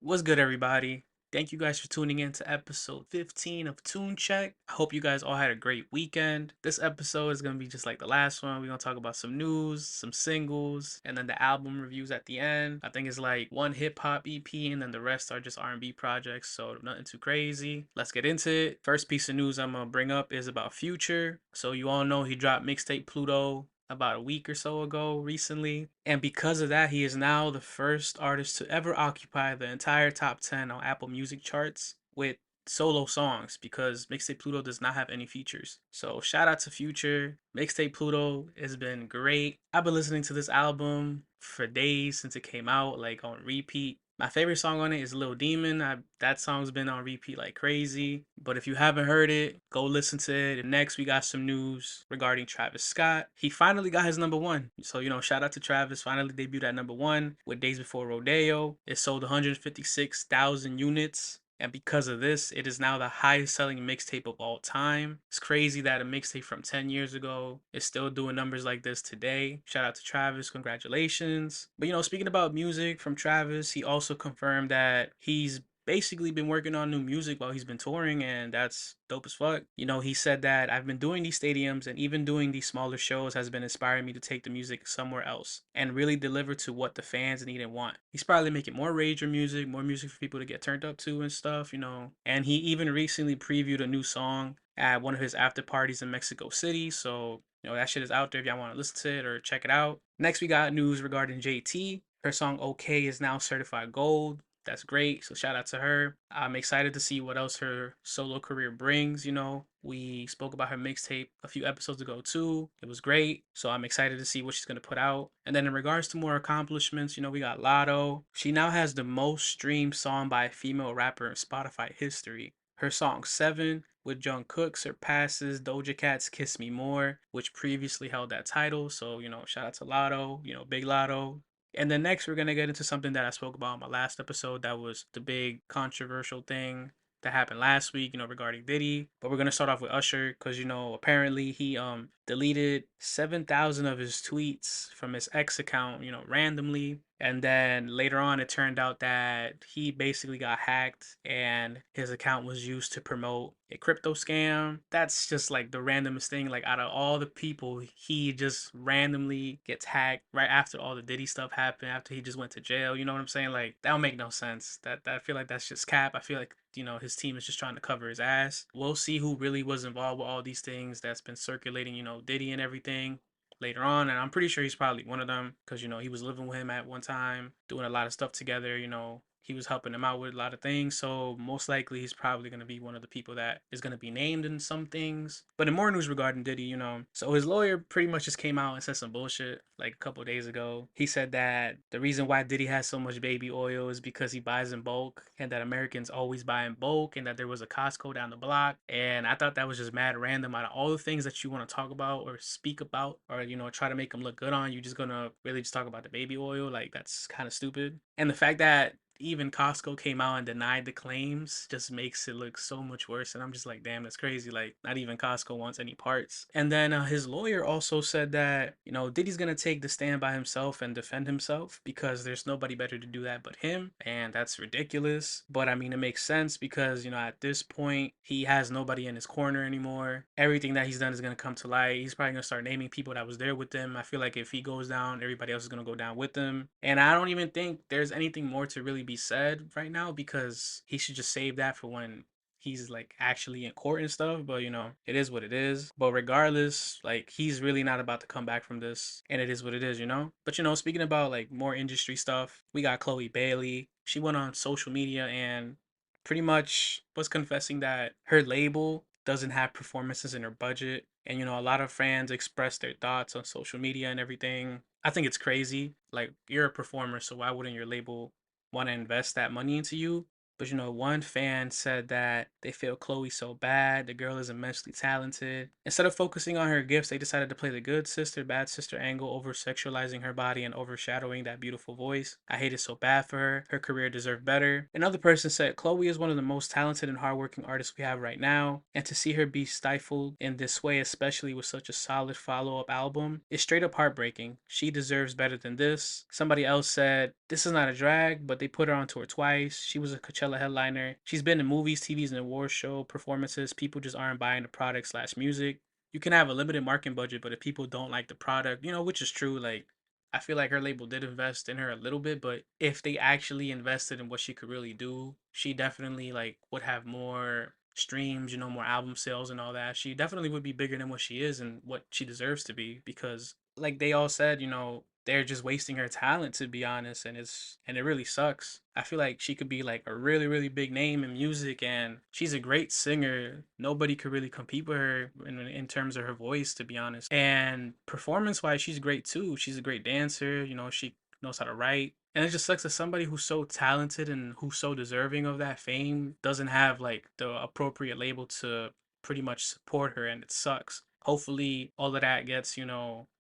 What's good, everybody? Thank you guys for tuning in to episode 15 of Tune Check. I hope you guys all had a great weekend. This episode is going to be just like the last one. We're going to talk about some news, some singles, and then the album reviews at the end. I think it's like one hip hop EP, and then the rest are just R&B projects, so nothing too crazy. Let's get into it. First piece of news I'm going to bring up is about Future. So you all know he dropped mixtape Pluto about a week or so ago recently. And because of that, he is now the first artist to ever occupy the entire top 10 on Apple Music charts with solo songs because Mixtape Pluto does not have any features. So shout out to Future. Mixtape Pluto has been great. I've been listening to this album for days since it came out, like on repeat. My favorite song on it is Lil Demon. That song's been on repeat like crazy. But if you haven't heard it, go listen to it. And next, we got some news regarding Travis Scott. He finally got his number one. So, shout out to Travis. Finally debuted at number one with Days Before Rodeo. It sold 156,000 units. And because of this, it is now the highest selling mixtape of all time. It's crazy that a mixtape from 10 years ago is still doing numbers like this today. Shout out to Travis. Congratulations. But, speaking about music from Travis, he also confirmed that he's basically been working on new music while he's been touring, and that's dope as fuck. He said that I've been doing these stadiums and even doing these smaller shows has been inspiring me to take the music somewhere else and really deliver to what the fans need and want. He's probably making more rager music, more music for people to get turned up to and stuff. And he even recently previewed a new song at one of his after parties in Mexico City. So, that shit is out there if y'all want to listen to it or check it out. Next, we got news regarding JT. Her song OK is now certified gold. That's great. So shout out to her. I'm excited to see what else her solo career brings. We spoke about her mixtape a few episodes ago too. It was great. So I'm excited to see what she's gonna put out. And then in regards to more accomplishments, we got Lotto. She now has the most streamed song by a female rapper in Spotify history. Her song Seven with Jungkook surpasses Doja Cat's Kiss Me More, which previously held that title. So, shout out to Lotto, Big Lotto. And then next, we're going to get into something that I spoke about in my last episode. That was the big controversial thing that happened last week, regarding Diddy. But we're going to start off with Usher because, apparently he deleted 7,000 of his tweets from his X account, randomly. And then later on, it turned out that he basically got hacked and his account was used to promote a crypto scam. That's just like the randomest thing. Like, out of all the people, he just randomly gets hacked right after all the Diddy stuff happened, after he just went to jail. You know what I'm saying? Like, that don't make no sense. That I feel like that's just cap. I feel like his team is just trying to cover his ass. We'll see who really was involved with all these things that's been circulating, Diddy and everything later on. And I'm pretty sure he's probably one of them because, he was living with him at one time, doing a lot of stuff together. He was helping him out with a lot of things. So most likely he's probably going to be one of the people that is going to be named in some things. But in more news regarding Diddy, so his lawyer pretty much just came out and said some bullshit like a couple of days ago. He said that the reason why Diddy has so much baby oil is because he buys in bulk and that Americans always buy in bulk and that there was a Costco down the block. And I thought that was just mad random. Out of all the things that you want to talk about or speak about or, try to make them look good on, you just going to really just talk about the baby oil. Like, that's kind of stupid. And the fact that even Costco came out and denied the claims just makes it look so much worse. And I'm just like, damn, that's crazy. Like, not even Costco wants any parts. And then his lawyer also said that, Diddy's going to take the stand by himself and defend himself because there's nobody better to do that but him. And that's ridiculous. But I mean, it makes sense because, at this point, he has nobody in his corner anymore. Everything that he's done is going to come to light. He's probably going to start naming people that was there with him. I feel like if he goes down, everybody else is going to go down with him. And I don't even think there's anything more to really be said right now because he should just save that for when he's like actually in court and stuff. But it is what it is. But regardless, like, he's really not about to come back from this, and it is what it is. But speaking about like more industry stuff, we got Chloe Bailey. She went on social media and pretty much was confessing that her label doesn't have performances in her budget. And a lot of fans expressed their thoughts on social media and everything. I think it's crazy. Like, you're a performer, so why wouldn't your label want to invest that money into you? But one fan said that they feel Chloe so bad. The girl is immensely talented. Instead of focusing on her gifts, they decided to play the good sister, bad sister angle, over sexualizing her body and overshadowing that beautiful voice. I hate it so bad for her. Her career deserved better. Another person said Chloe is one of the most talented and hardworking artists we have right now, and to see her be stifled in this way, especially with such a solid follow-up album, is straight up heartbreaking. She deserves better than this. Somebody else said this is not a drag, but they put her on tour twice. She was a Coachella headliner. She's been in movies, TVs, and award show performances. People just aren't buying the product slash music. You can have a limited marketing budget, but if people don't like the product, which is true, like I feel like her label did invest in her a little bit, but if they actually invested in what she could really do, she definitely like would have more streams, more album sales and all that. She definitely would be bigger than what she is and what she deserves to be, because like they all said, they're just wasting her talent, to be honest, and it really sucks. I feel like she could be like a really really big name in music, and she's a great singer. Nobody could really compete with her in terms of her voice, to be honest. And performance wise, she's great too. She's a great dancer. She knows how to write. And it just sucks that somebody who's so talented and who's so deserving of that fame doesn't have like the appropriate label to pretty much support her, and it sucks. Hopefully all of that gets,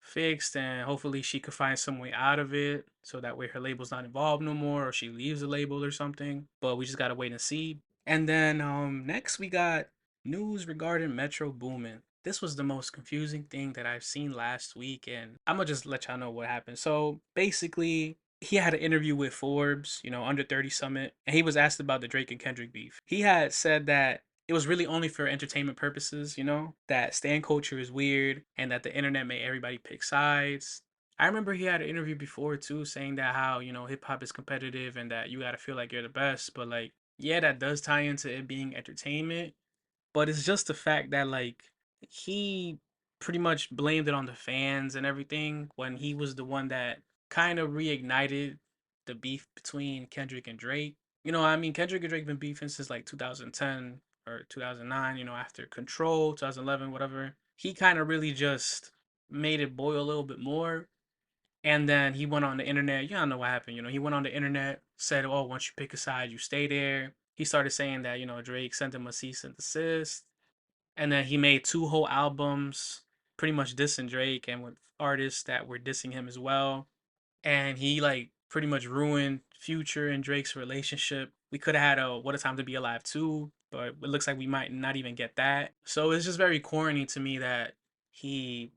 fixed, and hopefully she could find some way out of it so that way her label's not involved no more, or she leaves the label or something. But we just gotta wait and see. And then next we got news regarding Metro Boomin. This was the most confusing thing that I've seen last week, and I'm gonna just let y'all know what happened. So basically, he had an interview with Forbes, Under 30 Summit, and he was asked about the Drake and Kendrick beef. He had said that it was really only for entertainment purposes, that stan culture is weird and that the internet made everybody pick sides. I remember he had an interview before too saying that how, hip hop is competitive and that you gotta feel like you're the best. But like, yeah, that does tie into it being entertainment. But it's just the fact that like he pretty much blamed it on the fans and everything when he was the one that kind of reignited the beef between Kendrick and Drake. I mean, Kendrick and Drake been beefing since like 2010 or 2009, after Control, 2011, whatever. He kind of really just made it boil a little bit more. And then he went on the internet. You don't know what happened. He went on the internet, said, "Oh, once you pick a side, you stay there." He started saying that, Drake sent him a cease and desist. And then he made two whole albums pretty much dissing Drake and with artists that were dissing him as well. And he like pretty much ruined Future and Drake's relationship. We could have had a What a Time to Be Alive too, but it looks like we might not even get that. So it's just very corny to me that he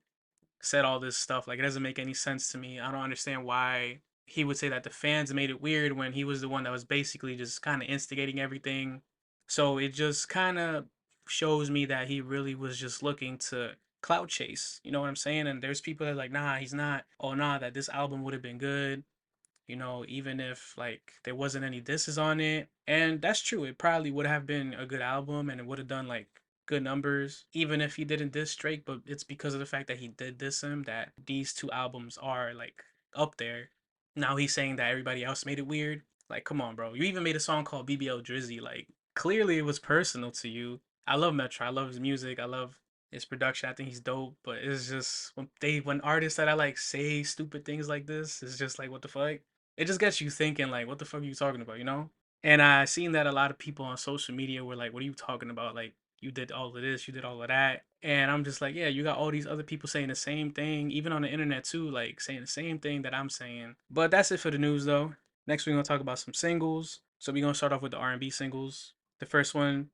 said all this stuff. Like, it doesn't make any sense to me. I don't understand why he would say that the fans made it weird when he was the one that was basically just kind of instigating everything. So it just kind of shows me that he really was just looking to clout chase. You know what I'm saying? And there's people that are like, nah, he's not. Oh, nah, that this album would have been good. Even if like there wasn't any disses on it. And that's true. It probably would have been a good album and it would have done like good numbers, even if he didn't diss Drake. But it's because of the fact that he did diss him that these two albums are like up there. Now he's saying that everybody else made it weird. Like, come on, bro. You even made a song called BBL Drizzy. Like, clearly it was personal to you. I love Metro. I love his music. I love his production. I think he's dope. But it's just when artists that I like say stupid things like this, it's just like, what the fuck? It just gets you thinking like, what the fuck are you talking about? And I seen that a lot of people on social media were like, what are you talking about? Like, you did all of this, you did all of that. And I'm just like, yeah, you got all these other people saying the same thing, even on the internet too, like saying the same thing that I'm saying. But that's it for the news though. Next we're gonna talk about some singles. So we're gonna start off with the R&B singles. The first one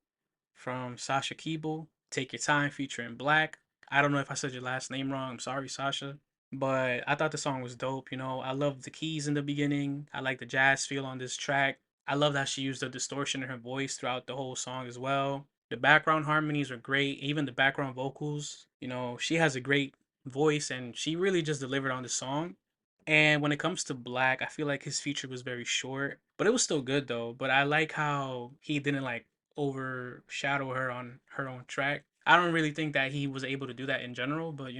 from Sasha Keeble, Take Your Time, featuring Black. I don't know if I said your last name wrong. I'm sorry, Sasha. But I thought the song was dope. I love the keys in the beginning. I like the jazz feel on this track. I love that she used the distortion in her voice throughout the whole song as well. The background harmonies are great. Even the background vocals, she has a great voice and she really just delivered on the song. And when it comes to Black, I feel like his feature was very short, but it was still good though. But I like how he didn't like overshadow her on her own track. I don't really think that he was able to do that in general, but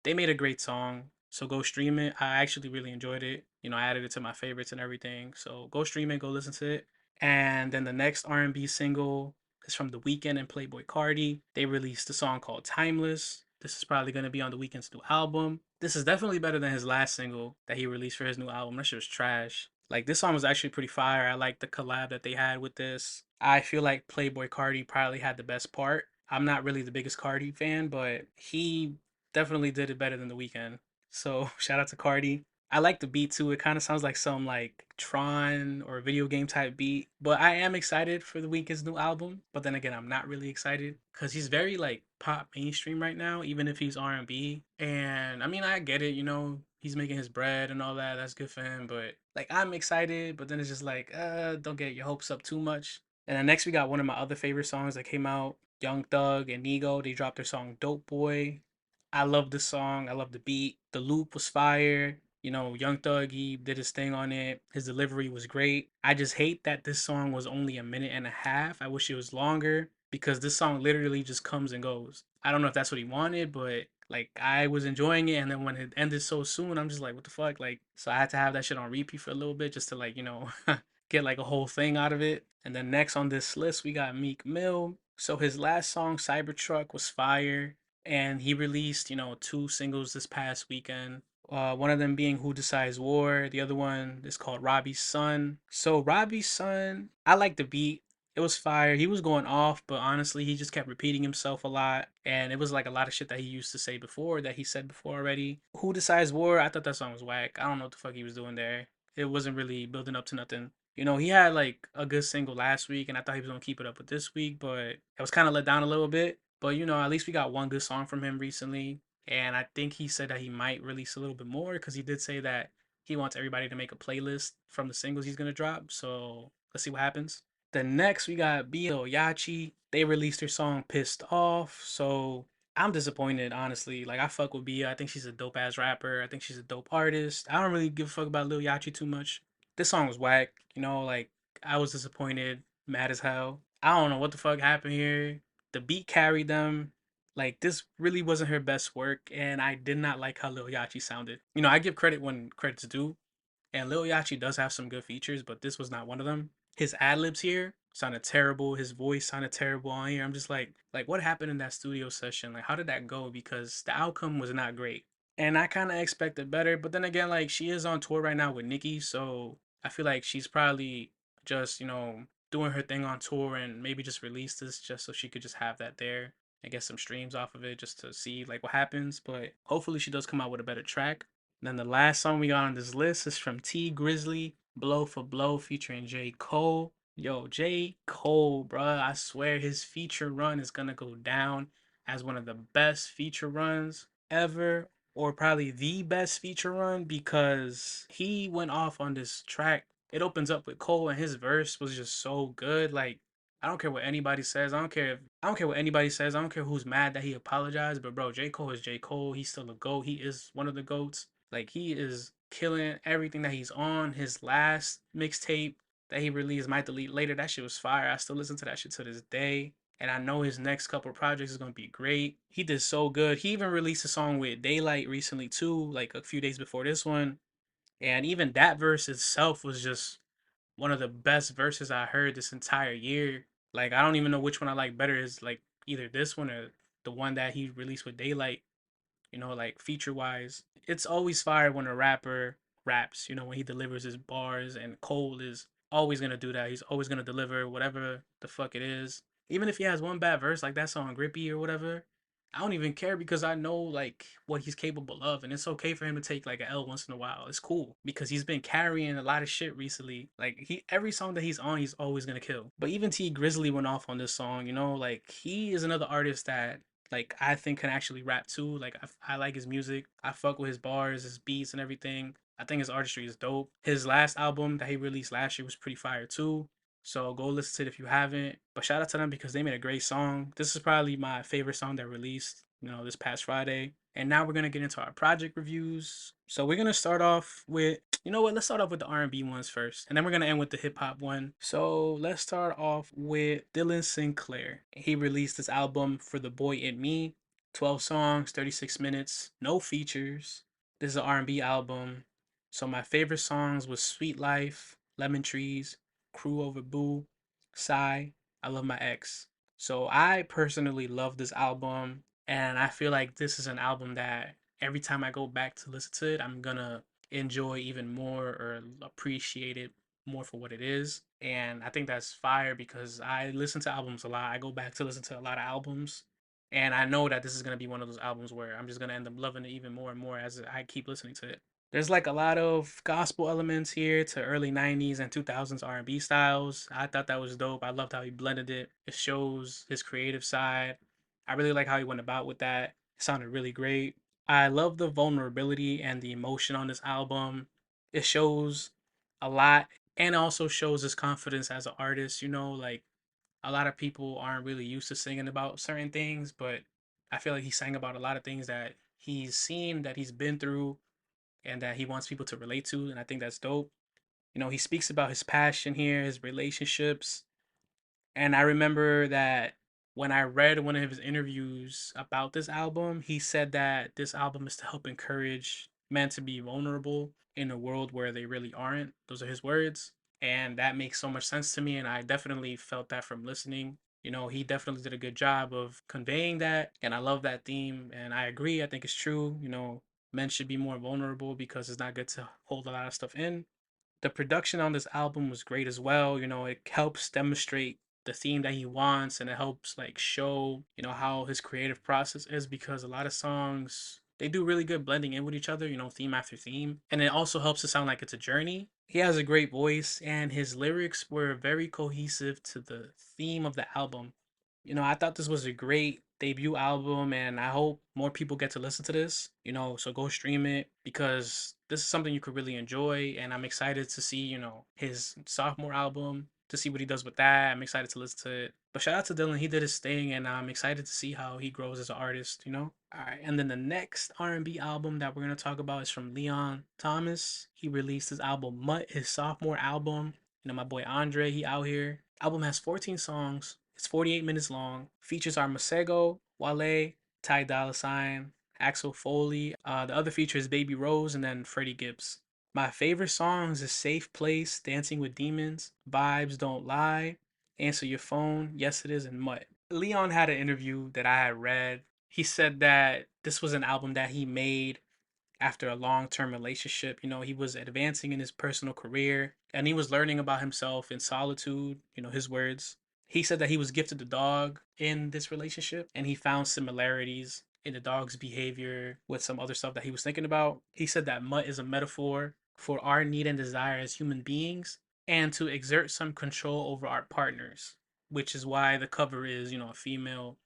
they made a great song. So go stream it. I actually really enjoyed it. I added it to my favorites and everything. So go stream it, go listen to it. And then the next R&B single is from The Weeknd and Playboy Cardi. They released a song called Timeless. This is probably going to be on The Weeknd's new album. This is definitely better than his last single that he released for his new album. That shit was trash. Like this song was actually pretty fire. I like the collab that they had with this. I feel like Playboy Cardi probably had the best part. I'm not really the biggest Cardi fan, but he definitely did it better than The Weeknd. So shout out to Cardi. I like the beat too. It kind of sounds like some like Tron or video game type beat. But I am excited for The Weeknd's new album. But then again, I'm not really excited because he's very like pop mainstream right now, even if he's R&B. And I mean, I get it. He's making his bread and all that. That's good for him. But like, I'm excited. But then it's just like, don't get your hopes up too much. And then next we got one of my other favorite songs that came out. Young Thug and Nigo. They dropped their song "Dope Boy." I love this song. I love the beat. The loop was fire. Young Thug, he did his thing on it. His delivery was great. I just hate that this song was only a minute and a half. I wish it was longer because this song literally just comes and goes. I don't know if that's what he wanted, but like I was enjoying it, and then when it ended so soon, I'm just like, what the fuck? Like, so I had to have that shit on repeat for a little bit just to like, get like a whole thing out of it. And then next on this list, we got Meek Mill. So his last song, Cybertruck, was fire, and he released, two singles this past weekend. One of them being Who Decides War. The other one is called Robbie's Son. So Robbie's Son, I like the beat. It was fire. He was going off, but honestly, he just kept repeating himself a lot. And it was like a lot of shit that he used to say before that he said before already. Who Decides War, I thought that song was whack. I don't know what the fuck he was doing there. It wasn't really building up to nothing. He had like a good single last week, and I thought he was gonna keep it up with this week, but it was kind of let down a little bit. But at least we got one good song from him recently, and I think he said that he might release a little bit more because he did say that he wants everybody to make a playlist from the singles he's gonna drop. So let's see what happens. Then next we got Bio Yachi. They released their song "Pissed Off," so I'm disappointed, honestly. Like I fuck with Bia. I think she's a dope ass rapper. I think she's a dope artist. I don't really give a fuck about Lil Yachty too much. This song was whack. Like I was disappointed, mad as hell. I don't know what the fuck happened here. The beat carried them. Like this really wasn't her best work, and I did not like how Lil Yachty sounded. I give credit when credit's due, and Lil Yachty does have some good features, but this was not one of them. His ad libs here sounded terrible. His voice sounded terrible on here. I'm just like what happened in that studio session? Like, how did that go? Because the outcome was not great. And I kind of expected better, but then again, like she is on tour right now with Nicki, so I feel like she's probably just doing her thing on tour and maybe just release this just so she could just have that there and get some streams off of it just to see like what happens. But hopefully she does come out with a better track. Then the last song we got on this list is from T Grizzly, Blow for Blow featuring J. Cole. Yo, J. Cole, bruh, I swear his feature run is gonna go down as one of the best feature runs ever, or probably the best feature run because he went off on this track. It opens up with Cole and his verse was just so good. Like, I don't care what anybody says. I don't care what anybody says. I don't care who's mad that he apologized. But bro, J. Cole is J. Cole. He's still a GOAT. He is one of the GOATs. Like he is killing everything that he's on. His last mixtape that he released, Might Delete Later, that shit was fire. I still listen to that shit to this day. And I know his next couple of projects is gonna be great. He did so good. He even released a song with Daylight recently too, like a few days before this one. And even that verse itself was just one of the best verses I heard this entire year. Like I don't even know which one I like better. Is like either this one or the one that he released with Daylight. Like feature wise. It's always fire when a rapper raps, when he delivers his bars, and Cole is always gonna do that. He's always gonna deliver whatever the fuck it is. Even if he has one bad verse like that song Grippy or whatever, I don't even care because I know like what he's capable of, and it's okay for him to take like an L once in a while. It's cool because he's been carrying a lot of shit recently. Like every song that he's on, he's always gonna kill. But even T Grizzly went off on this song. Like he is another artist that like I think can actually rap too. Like I like his music. I fuck with his bars, his beats, and everything. I think his artistry is dope. His last album that he released last year was pretty fire too. So go listen to it if you haven't. But shout out to them because they made a great song. This is probably my favorite song that released, this past Friday. And now we're gonna get into our project reviews. So we're gonna start off with, you know what? Let's start off with the R&B ones first, and then we're gonna end with the hip hop one. So let's start off with Dylan Sinclair. He released this album For the Boy in Me, 12 songs, 36 minutes, no features. This is an R&B album. So my favorite songs was Sweet Life, Lemon Trees, Crew Over Boo, Sigh, I Love My Ex. So I personally love this album, and I feel like this is an album that every time I go back to listen to it, I'm gonna enjoy even more or appreciate it more for what it is. And I think that's fire because I listen to albums a lot. I go back to listen to a lot of albums. And I know that this is going to be one of those albums where I'm just going to end up loving it even more and more as I keep listening to it. There's like a lot of gospel elements here to early 90s and 2000s R&B styles. I thought that was dope. I loved how he blended it. It shows his creative side. I really like how he went about with that. It sounded really great. I love the vulnerability and the emotion on this album. It shows a lot and also shows his confidence as an artist. You know, like a lot of people aren't really used to singing about certain things, but I feel like he sang about a lot of things that he's seen, that he's been through, and that he wants people to relate to. And I think that's dope. You know, he speaks about his passion here, his relationships, and I remember that when I read one of his interviews about this album, he said that this album is to help encourage men to be vulnerable in a world where they really aren't. Those are his words. And that makes so much sense to me. And I definitely felt that from listening. You know, he definitely did a good job of conveying that. And I love that theme. And I agree. I think it's true. You know, men should be more vulnerable because it's not good to hold a lot of stuff in. The production on this album was great as well. You know, it helps demonstrate the theme that he wants, and it helps like show, you know, how his creative process is, because a lot of songs they do really good blending in with each other, you know, theme after theme. And it also helps to sound like it's a journey. He has a great voice and his lyrics were very cohesive to the theme of the album. You know, I thought this was a great debut album and I hope more people get to listen to this, you know, so go stream it because this is something you could really enjoy and I'm excited to see, you know, his sophomore album to see what he does with that. I'm excited to listen to it. But shout out to Dylan, he did his thing and I'm excited to see how he grows as an artist, you know? All right, and then the next R&B album that we're going to talk about is from Leon Thomas. He released his album Mutt, his sophomore album. You know, my boy Andre, he out here. Album has 14 songs. It's 48 minutes long. Features are Masego, Wale, Ty Dolla Sign, Axel Foley. The other feature is Baby Rose and then Freddie Gibbs. My favorite songs is Safe Place, Dancing with Demons, Vibes Don't Lie, Answer Your Phone, Yes It Is, and Mutt. Leon had an interview that I had read. He said that this was an album that he made after a long-term relationship. You know, he was advancing in his personal career and he was learning about himself in solitude, you know, his words. He said that he was gifted a dog in this relationship and he found similarities in the dog's behavior with some other stuff that he was thinking about. He said that Mutt is a metaphor for our need and desire as human beings and to exert some control over our partners, which is why the cover is, you know, a female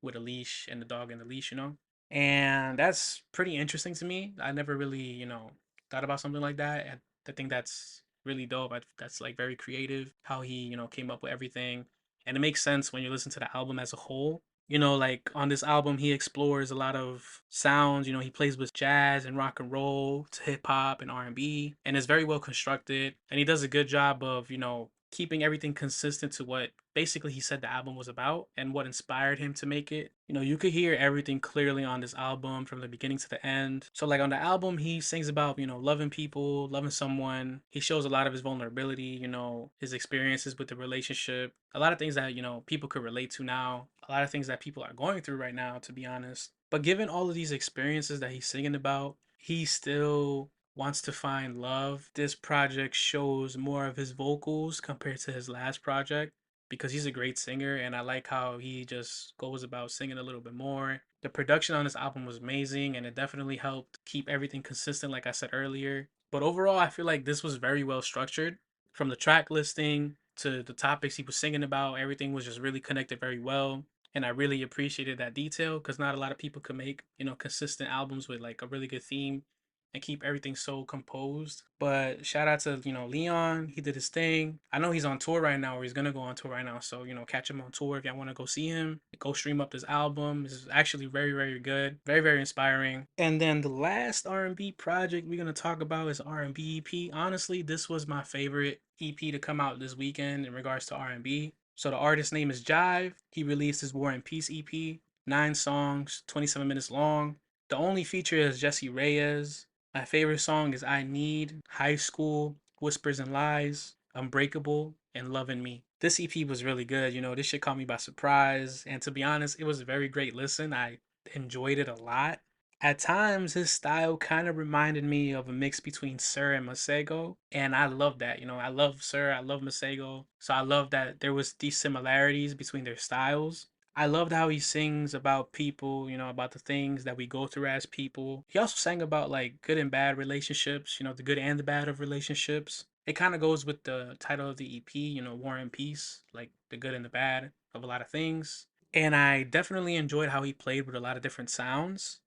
with a leash and the dog in the leash, you know? And that's pretty interesting to me. I never really, you know, thought about something like that. I think that's really dope. That's like very creative how he, you know, came up with everything. And it makes sense when you listen to the album as a whole. You know, like on this album, he explores a lot of sounds. You know, he plays with jazz and rock and roll to hip hop and R&B, and it's very well constructed. And he does a good job of, you know, keeping everything consistent to what basically he said the album was about and what inspired him to make it. You know, you could hear everything clearly on this album from the beginning to the end. So like on the album he sings about, you know, loving people, loving someone. He shows a lot of his vulnerability, you know, his experiences with the relationship. A lot of things that, you know, people could relate to now. A lot of things that people are going through right now, to be honest. But given all of these experiences that he's singing about, he still wants to find love. This project shows more of his vocals compared to his last project because he's a great singer and I like how he just goes about singing a little bit more. The production on this album was amazing and it definitely helped keep everything consistent, like I said earlier. But overall, I feel like this was very well structured from the track listing to the topics he was singing about. Everything was just really connected very well. And I really appreciated that detail because not a lot of people could make, you know, consistent albums with like a really good theme and keep everything so composed. But shout out to, you know, Leon. He did his thing. I know he's on tour right now, or he's gonna go on tour right now. So, you know, catch him on tour if y'all want to go see him. Go stream up this album. This is actually very, very good. Very, very inspiring. And then the last R&B project we're gonna talk about is R&B EP. Honestly, this was my favorite EP to come out this weekend in regards to R&B. So the artist's name is Jive. He released his War and Peace EP. 9 songs, 27 minutes long. The only feature is Jesse Reyes. My favorite song is I Need, High School, Whispers and Lies, Unbreakable, and Loving Me. This EP was really good. You know, this shit caught me by surprise. And to be honest, it was a very great listen. I enjoyed it a lot. At times, his style kind of reminded me of a mix between Sir and Masego, and I love that. You know, I love Sir, I love Masego, so I love that there was these similarities between their styles. I loved how he sings about people, you know, about the things that we go through as people. He also sang about like good and bad relationships, you know, the good and the bad of relationships. It kind of goes with the title of the EP, you know, War and Peace, like the good and the bad of a lot of things. And I definitely enjoyed how he played with a lot of different sounds,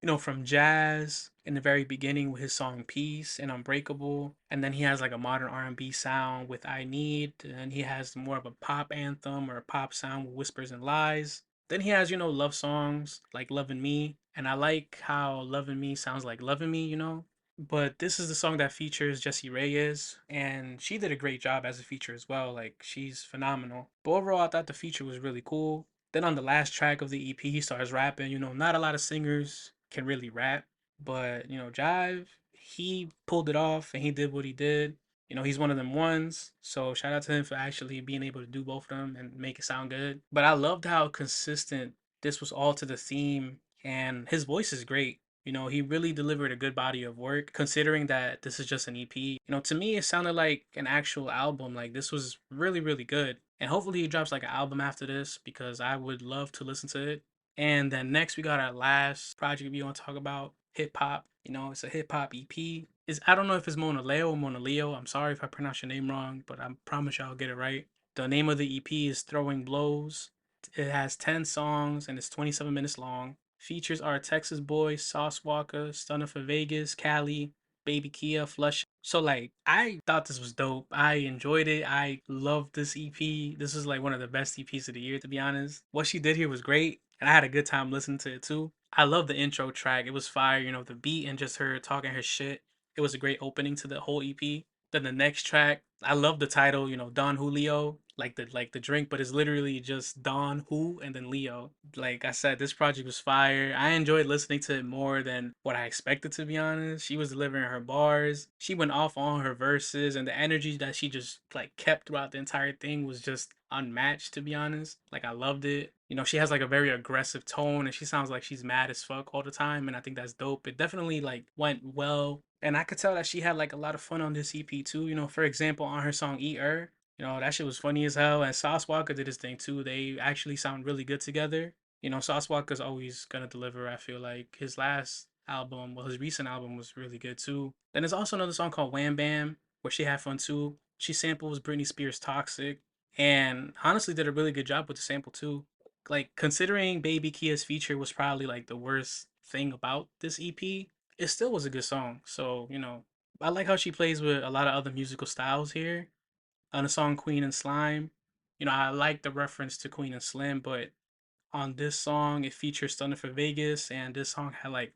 you know, from jazz in the very beginning with his song Peace and Unbreakable, and then he has like a modern R&B sound with I Need, and he has more of a pop anthem or a pop sound with Whispers and Lies. Then he has, you know, love songs like Loving Me, and I like how Loving Me sounds like Loving Me, you know. But this is the song that features Jessie Reyes, and she did a great job as a feature as well. Like, she's phenomenal. But overall, I thought the feature was really cool. Then on the last track of the EP, he starts rapping. You know, not a lot of singers can really rap, but you know, Jive, he pulled it off and he did what he did. You know, he's one of them ones. So shout out to him for actually being able to do both of them and make it sound good. But I loved how consistent this was all to the theme, and his voice is great. You know, he really delivered a good body of work considering that this is just an EP. You know, to me, it sounded like an actual album. Like, this was really, really good. And hopefully, he drops like an album after this because I would love to listen to it. And then next, we got our last project we want to talk about, hip hop. You know, it's a hip hop EP. I don't know if it's Mona Leo or Mona Leo. I'm sorry if I pronounce your name wrong, but I promise you I'll get it right. The name of the EP is Throwing Blows. It has 10 songs and it's 27 minutes long. Features are Texas Boy, Sauce Walker, Stunner for Vegas, Cali, Baby Kia, Flush. So like, I thought this was dope. I enjoyed it. I loved this EP. This is like one of the best EPs of the year, to be honest. What she did here was great, and I had a good time listening to it too. I love the intro track. It was fire, you know, the beat and just her talking her shit. It was a great opening to the whole EP. Then the next track, I love the title, you know, Don Julio, like the drink, but it's literally just Don Who and then Leo. Like I said, this project was fire. I enjoyed listening to it more than what I expected, to be honest. She was delivering her bars. She went off on her verses, and the energy that she just like kept throughout the entire thing was just unmatched, to be honest. Like, I loved it. You know, she has like a very aggressive tone and she sounds like she's mad as fuck all the time, and I think that's dope. It definitely like went well. And I could tell that she had like a lot of fun on this EP too. You know, for example, on her song Eat Her, you know, that shit was funny as hell. And Sauce Walker did his thing too. They actually sound really good together. You know, Sauce Walker's always gonna deliver. I feel like his last album, well, his recent album was really good too. Then there's also another song called Wham Bam, where she had fun too. She samples Britney Spears' Toxic, and honestly did a really good job with the sample too. Like, considering Baby Kia's feature was probably like the worst thing about this EP, it still was a good song. So, you know, I like how she plays with a lot of other musical styles here. On the song Queen and Slime, you know, I like the reference to Queen and Slim, but on this song it features Stunner for Vegas, and this song had like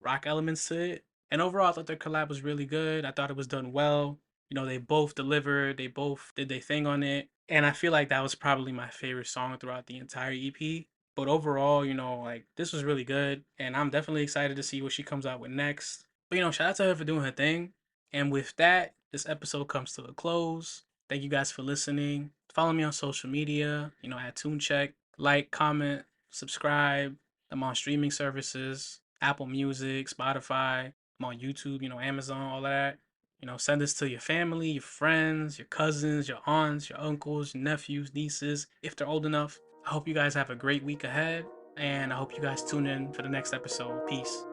rock elements to it. And overall, I thought their collab was really good. I thought it was done well. You know, they both delivered, they both did their thing on it. And I feel like that was probably my favorite song throughout the entire EP. But overall, you know, like, this was really good. And I'm definitely excited to see what she comes out with next. But, you know, shout out to her for doing her thing. And with that, this episode comes to a close. Thank you guys for listening. Follow me on social media, you know, at TuneCheck. Like, comment, subscribe. I'm on streaming services, Apple Music, Spotify. I'm on YouTube, you know, Amazon, all that. You know, send this to your family, your friends, your cousins, your aunts, your uncles, your nephews, nieces, if they're old enough. I hope you guys have a great week ahead, and I hope you guys tune in for the next episode. Peace.